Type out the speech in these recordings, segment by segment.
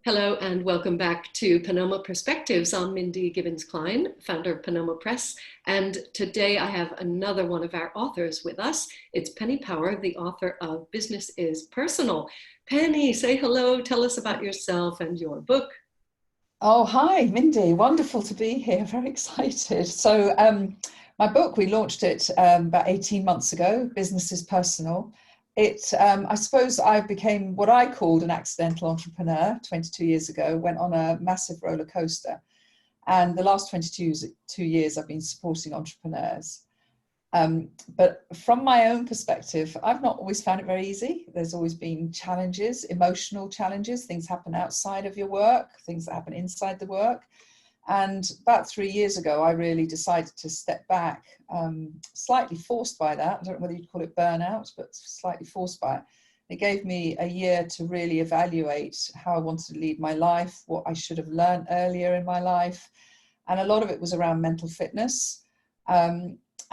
Hello and welcome back to Panoma Perspectives. I'm Mindy Gibbons-Klein, founder of Panoma Press. And today I have another one of our authors with us. It's Penny Power, the author of Business is Personal. Penny, say hello. Tell us about yourself and your book. Oh, hi, Mindy. Wonderful to be here. Very excited. So my book, we launched it about 18 months ago, Business is Personal. I suppose I became what I called an accidental entrepreneur 22 years ago, went on a massive roller coaster. And the last 22 years, I've been supporting entrepreneurs. But from my own perspective, I've not always found it very easy. There's always been challenges, emotional challenges. Things happen outside of your work, things that happen inside the work. And about 3 years ago, I really decided to step back, slightly forced by that. I don't know whether you'd call it burnout, but slightly forced by it. It gave me a year to really evaluate how I wanted to lead my life, what I should have learned earlier in my life. And a lot of it was around mental fitness.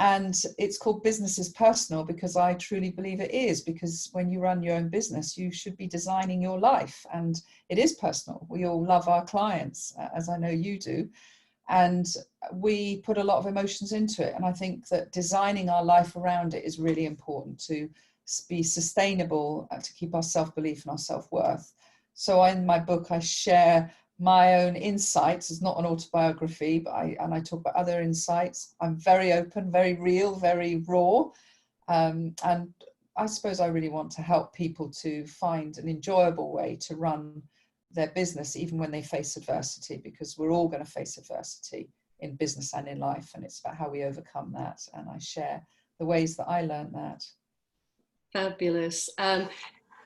And it's called Business is Personal because I truly believe it is, because when you run your own business, you should be designing your life, and it is personal. We all love our clients, as I know you do, and we put a lot of emotions into it. And I think that designing our life around it is really important to be sustainable, to keep our self-belief and our self-worth. So in my book, I share my own insights. It's not an autobiography, but I talk about other insights. I'm very open, very real, very raw. And I suppose I really want to help people to find an enjoyable way to run their business, even when they face adversity, because we're all going to face adversity in business and in life. And it's about how we overcome that. And I share the ways that I learned that. Fabulous.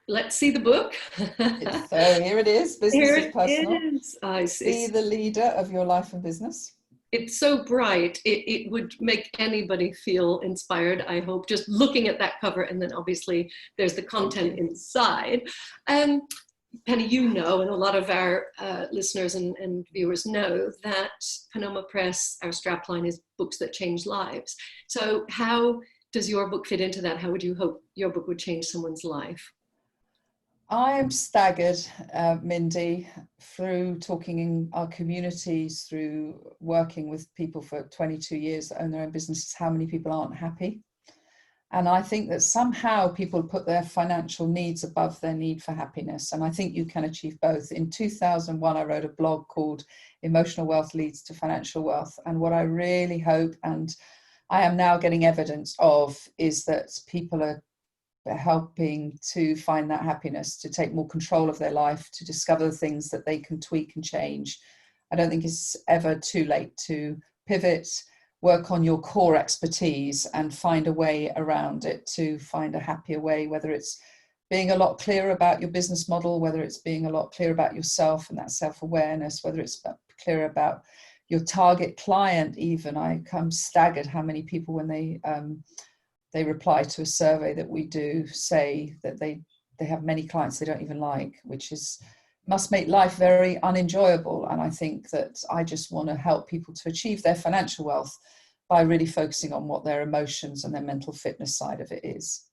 Let's see the book. So here it is, Business Here is it Personal. is. Be the leader of your life and business. It's so bright. It would make anybody feel inspired, I hope, just looking at that cover. And then obviously there's the content inside. Penny, you know, and a lot of our listeners and viewers know that Panoma Press, our strapline is books that change lives. So how does your book fit into that? How would you hope your book would change someone's life? I am staggered, Mindy, through talking in our communities, through working with people for 22 years that own their own businesses, how many people aren't happy. And I think that somehow people put their financial needs above their need for happiness. And I think you can achieve both. In 2001, I wrote a blog called Emotional Wealth Leads to Financial Wealth. And what I really hope, and I am now getting evidence of, is that people are helping to find that happiness, to take more control of their life, to discover the things that they can tweak and change. I don't think it's ever too late to pivot, work on your core expertise and find a way around it to find a happier way, whether it's being a lot clearer about your business model, whether it's being a lot clearer about yourself and that self-awareness, whether it's clearer about your target client. Even I'm staggered how many people, when they reply to a survey that we do, say that they have many clients they don't even like, which must make life very unenjoyable. And I think that I just want to help people to achieve their financial wealth by really focusing on what their emotions and their mental fitness side of it is.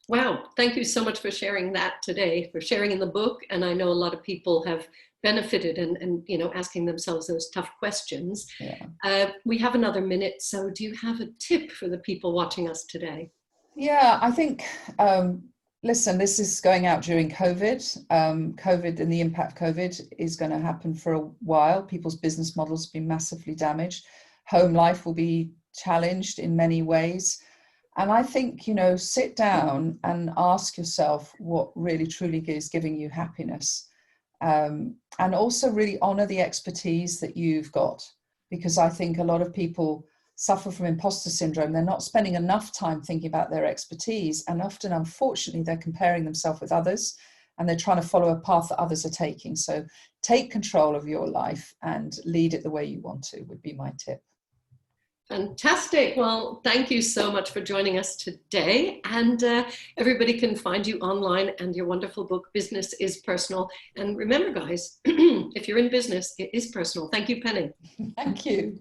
Wow, thank you so much for sharing that today, for sharing in the book. And I know a lot of people have benefited and you know, asking themselves those tough questions. Yeah. We have another minute, so do you have a tip for the people watching us today? Yeah, I think, listen, this is going out during COVID. COVID and the impact of COVID is going to happen for a while. People's business models have been massively damaged. Home life will be challenged in many ways. And I think, you know, sit down and ask yourself what really truly is giving you happiness. And also really honor the expertise that you've got, because I think a lot of people suffer from imposter syndrome. They're not spending enough time thinking about their expertise. And often, unfortunately, they're comparing themselves with others and they're trying to follow a path that others are taking. So take control of your life and lead it the way you want to, would be my tip. Fantastic. Well, thank you so much for joining us today. And everybody can find you online and your wonderful book, Business is Personal. And remember, guys, if you're in business, it is personal. Thank you, Penny. Thank you.